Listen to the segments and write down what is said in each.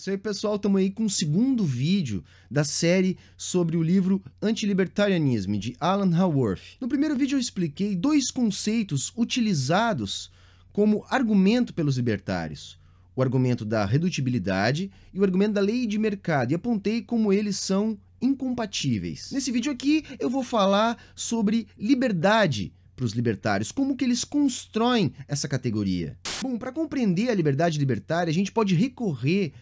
Isso aí, pessoal, estamos aí com o segundo vídeo da série sobre o livro Antilibertarianismo, de Alan Haworth. No primeiro vídeo eu expliquei dois conceitos utilizados como argumento pelos libertários. O argumento da redutibilidade e o argumento da lei de mercado, e apontei como eles são incompatíveis. Nesse vídeo aqui eu vou falar sobre liberdade para os libertários, como que eles constroem essa categoria. Bom, para compreender a liberdade libertária, a gente pode recorrer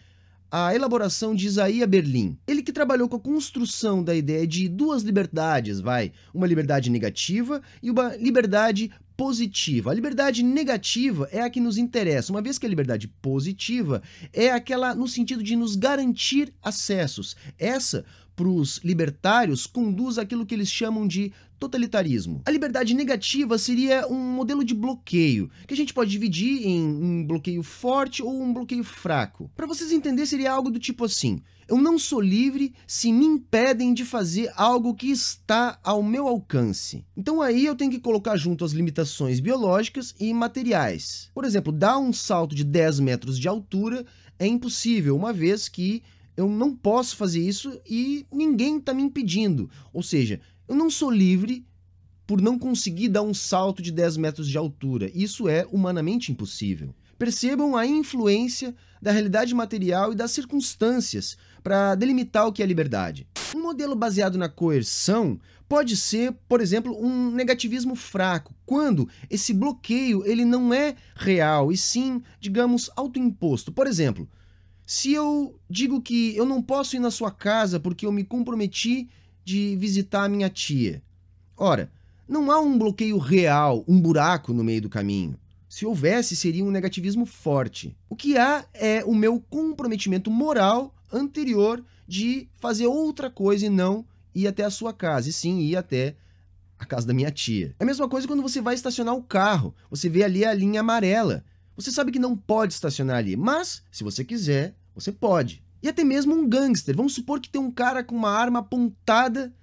à elaboração de Isaiah Berlin. Ele que trabalhou com a construção da ideia de duas liberdades, uma liberdade negativa e uma liberdade positiva. A liberdade negativa é a que nos interessa, uma vez que a liberdade positiva é aquela no sentido de nos garantir acessos. Essa, para os libertários, conduz àquilo que eles chamam de totalitarismo. A liberdade negativa seria um modelo de bloqueio, que a gente pode dividir em um bloqueio forte ou um bloqueio fraco. Para vocês entenderem, seria algo do tipo assim: eu não sou livre se me impedem de fazer algo que está ao meu alcance. Então aí eu tenho que colocar junto as limitações biológicas e materiais. Por exemplo, dar um salto de 10 metros de altura é impossível, uma vez que eu não posso fazer isso e ninguém está me impedindo. Ou seja, eu não sou livre por não conseguir dar um salto de 10 metros de altura. Isso é humanamente impossível. Percebam a influência da realidade material e das circunstâncias para delimitar o que é liberdade. Um modelo baseado na coerção pode ser, por exemplo, um negativismo fraco, quando esse bloqueio ele não é real e sim, digamos, autoimposto. Por exemplo, se eu digo que eu não posso ir na sua casa porque eu me comprometi de visitar a minha tia. Ora, não há um bloqueio real, um buraco no meio do caminho. Se houvesse, seria um negativismo forte. O que há é o meu comprometimento moral anterior de fazer outra coisa e não ir até a sua casa, e sim ir até a casa da minha tia. É a mesma coisa quando você vai estacionar o carro. Você vê ali a linha amarela. Você sabe que não pode estacionar ali, mas, se você quiser, você pode. E até mesmo um gangster. Vamos supor que tem um cara com uma arma apontada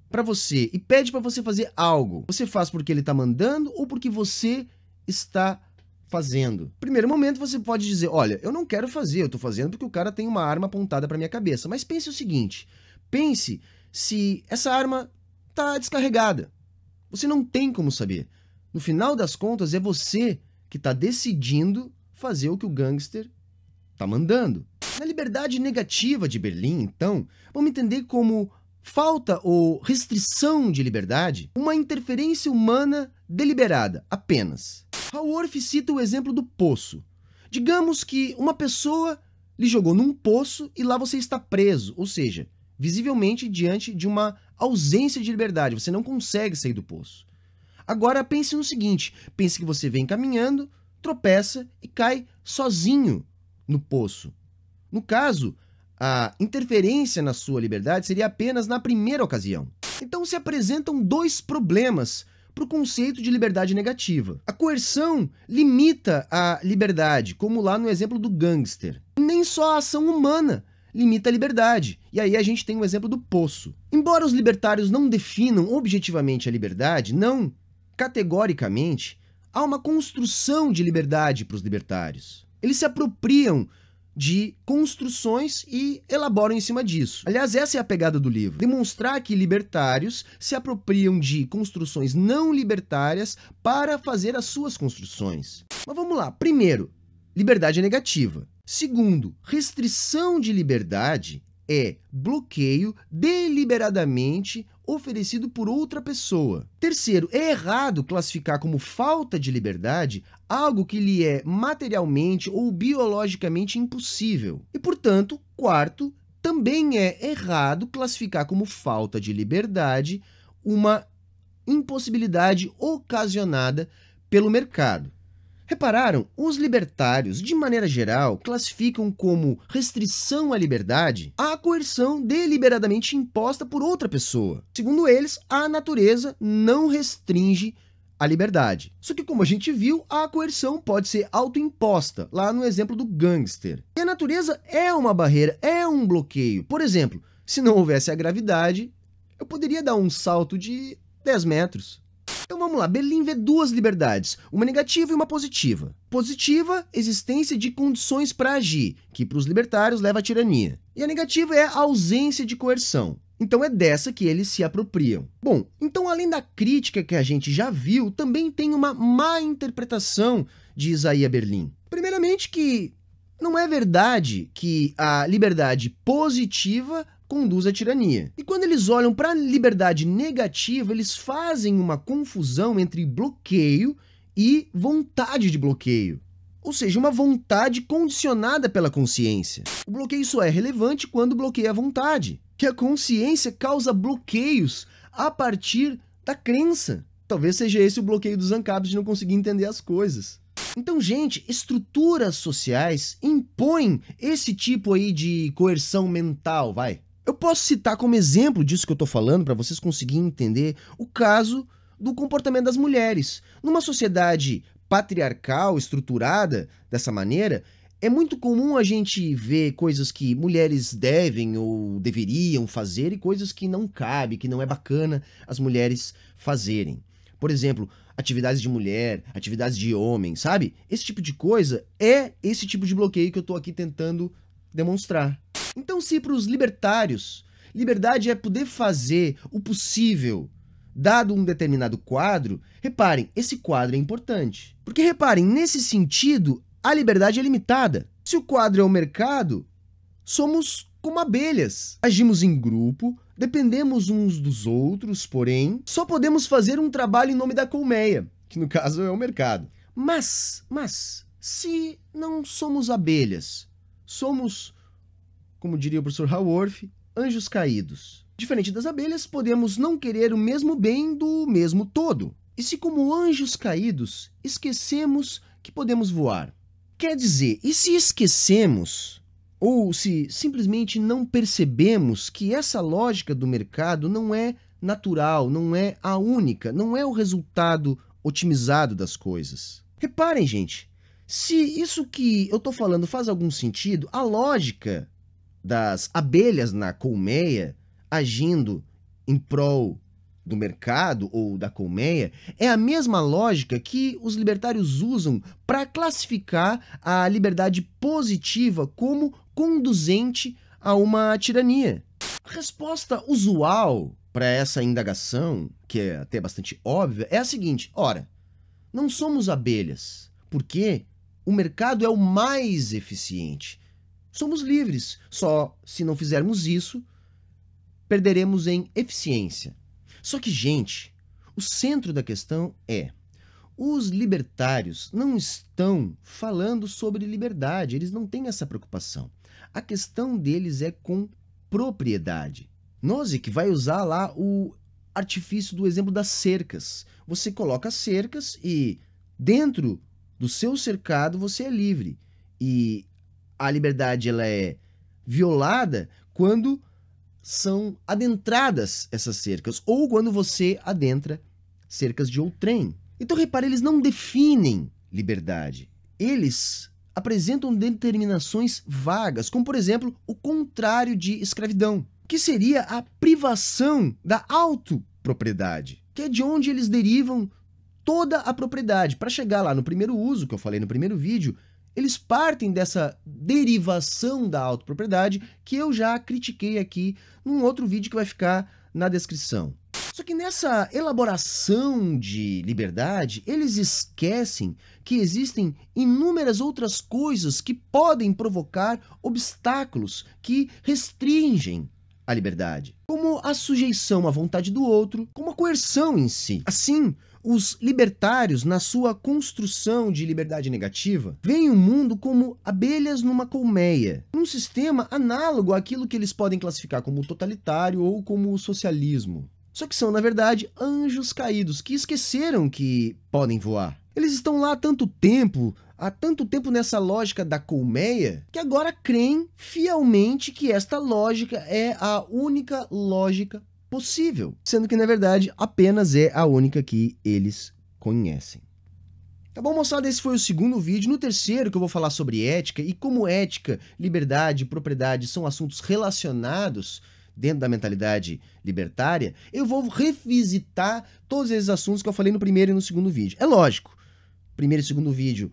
para você e pede para você fazer algo. Você faz porque ele está mandando ou porque você está fazendo? Primeiro momento você pode dizer: olha, eu não quero fazer, eu estou fazendo porque o cara tem uma arma apontada para minha cabeça. Mas pense o seguinte: pense se essa arma está descarregada. Você não tem como saber. No final das contas, é você que está decidindo fazer o que o gangster está mandando. Na liberdade negativa de Berlim, então, vamos entender como falta ou restrição de liberdade uma interferência humana deliberada, apenas. Haworth cita o exemplo do poço. Digamos que uma pessoa lhe jogou num poço e lá você está preso, ou seja, visivelmente diante de uma ausência de liberdade, você não consegue sair do poço. Agora pense no seguinte: pense que você vem caminhando, tropeça e cai sozinho no poço. No caso, a interferência na sua liberdade seria apenas na primeira ocasião. Então se apresentam dois problemas para o conceito de liberdade negativa. A coerção limita a liberdade, como lá no exemplo do gangster. Nem só a ação humana limita a liberdade. E aí a gente tem o exemplo do poço. Embora os libertários não definam objetivamente a liberdade, não categoricamente, há uma construção de liberdade para os libertários. Eles se apropriam de construções e elaboram em cima disso. Aliás, essa é a pegada do livro: demonstrar que libertários se apropriam de construções não libertárias para fazer as suas construções. Mas vamos lá. Primeiro, liberdade é negativa. Segundo, restrição de liberdade é bloqueio deliberadamente oferecido por outra pessoa. Terceiro, é errado classificar como falta de liberdade algo que lhe é materialmente ou biologicamente impossível. E, portanto, quarto, também é errado classificar como falta de liberdade uma impossibilidade ocasionada pelo mercado. Repararam? Os libertários, de maneira geral, classificam como restrição à liberdade a coerção deliberadamente imposta por outra pessoa. Segundo eles, a natureza não restringe a liberdade. Só que, como a gente viu, a coerção pode ser autoimposta, lá no exemplo do gangster. E a natureza é uma barreira, é um bloqueio. Por exemplo, se não houvesse a gravidade, eu poderia dar um salto de 10 metros. Então vamos lá, Berlim vê duas liberdades, uma negativa e uma positiva. Positiva, existência de condições para agir, que para os libertários leva à tirania. E a negativa é a ausência de coerção. Então é dessa que eles se apropriam. Bom, então além da crítica que a gente já viu, também tem uma má interpretação de Isaiah Berlin. Primeiramente que não é verdade que a liberdade positiva conduz à tirania. E quando eles olham para a liberdade negativa, eles fazem uma confusão entre bloqueio e vontade de bloqueio. Ou seja, uma vontade condicionada pela consciência. O bloqueio só é relevante quando bloqueia a vontade, que a consciência causa bloqueios a partir da crença. Talvez seja esse o bloqueio dos ANCAPs de não conseguir entender as coisas. Então, gente, estruturas sociais impõem esse tipo aí de coerção mental, vai. Eu posso citar como exemplo disso que eu estou falando, para vocês conseguirem entender o caso do comportamento das mulheres. Numa sociedade patriarcal, estruturada dessa maneira, é muito comum a gente ver coisas que mulheres devem ou deveriam fazer e coisas que não cabe, que não é bacana as mulheres fazerem. Por exemplo, atividades de mulher, atividades de homem, sabe? Esse tipo de coisa é esse tipo de bloqueio que eu estou aqui tentando demonstrar. Então, se para os libertários, liberdade é poder fazer o possível, dado um determinado quadro, reparem, esse quadro é importante. Porque, reparem, nesse sentido, a liberdade é limitada. Se o quadro é o mercado, somos como abelhas. Agimos em grupo, dependemos uns dos outros, porém, só podemos fazer um trabalho em nome da colmeia, que no caso é o mercado. Mas, se não somos abelhas, somos, como diria o professor Haworth, anjos caídos. Diferente das abelhas, podemos não querer o mesmo bem do mesmo todo. E se como anjos caídos, esquecemos que podemos voar? Quer dizer, e se esquecemos, ou se simplesmente não percebemos que essa lógica do mercado não é natural, não é a única, não é o resultado otimizado das coisas? Reparem, gente, se isso que eu estou falando faz algum sentido, a lógica das abelhas na colmeia agindo em prol do mercado ou da colmeia é a mesma lógica que os libertários usam para classificar a liberdade positiva como conduzente a uma tirania. A resposta usual para essa indagação, que é até bastante óbvia, é a seguinte: ora, não somos abelhas, porque o mercado é o mais eficiente. Somos livres, só se não fizermos isso, perderemos em eficiência. Só que, gente, o centro da questão é: os libertários não estão falando sobre liberdade, eles não têm essa preocupação. A questão deles é com propriedade. Nozick vai usar lá o artifício do exemplo das cercas. Você coloca cercas e dentro do seu cercado você é livre. E a liberdade ela é violada quando são adentradas essas cercas, ou quando você adentra cercas de outrem. Então, repare, eles não definem liberdade. Eles apresentam determinações vagas, como, por exemplo, o contrário de escravidão, que seria a privação da autopropriedade, que é de onde eles derivam toda a propriedade. Para chegar lá no primeiro uso, que eu falei no primeiro vídeo, eles partem dessa derivação da autopropriedade que eu já critiquei aqui num outro vídeo que vai ficar na descrição. Só que nessa elaboração de liberdade, eles esquecem que existem inúmeras outras coisas que podem provocar obstáculos que restringem a liberdade, como a sujeição à vontade do outro, como a coerção em si. Assim, os libertários, na sua construção de liberdade negativa, veem o mundo como abelhas numa colmeia, num sistema análogo àquilo que eles podem classificar como totalitário ou como socialismo. Só que são, na verdade, anjos caídos, que esqueceram que podem voar. Eles estão lá há tanto tempo nessa lógica da colmeia, que agora creem fielmente que esta lógica é a única lógica possível, sendo que, na verdade, apenas é a única que eles conhecem. Tá bom, moçada? Esse foi o segundo vídeo. No terceiro, que eu vou falar sobre ética e como ética, liberdade e propriedade são assuntos relacionados, dentro da mentalidade libertária, eu vou revisitar todos esses assuntos que eu falei no primeiro e no segundo vídeo. É lógico, primeiro e segundo vídeo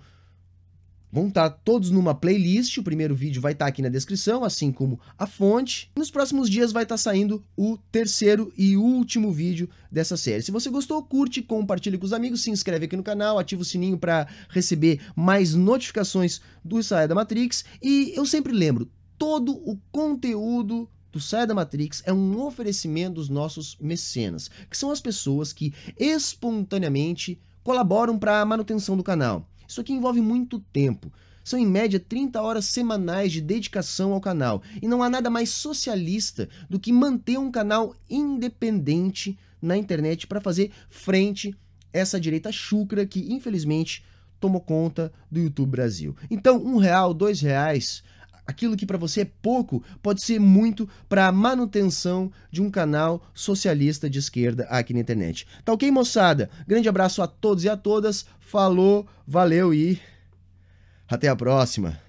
vão estar todos numa playlist, o primeiro vídeo vai estar aqui na descrição, assim como a fonte. Nos próximos dias vai estar saindo o terceiro e último vídeo dessa série. Se você gostou, curte, compartilhe com os amigos, se inscreve aqui no canal, ativa o sininho para receber mais notificações do Saia da Matrix. E eu sempre lembro, todo o conteúdo do Saia da Matrix é um oferecimento dos nossos mecenas, que são as pessoas que espontaneamente colaboram para a manutenção do canal. Isso aqui envolve muito tempo. São em média 30 horas semanais de dedicação ao canal. E não há nada mais socialista do que manter um canal independente na internet para fazer frente a essa direita chucra que, infelizmente, tomou conta do YouTube Brasil. Então, R$1, R$2, aquilo que para você é pouco, pode ser muito para a manutenção de um canal socialista de esquerda aqui na internet. Tá ok, moçada? Grande abraço a todos e a todas. Falou, valeu e até a próxima.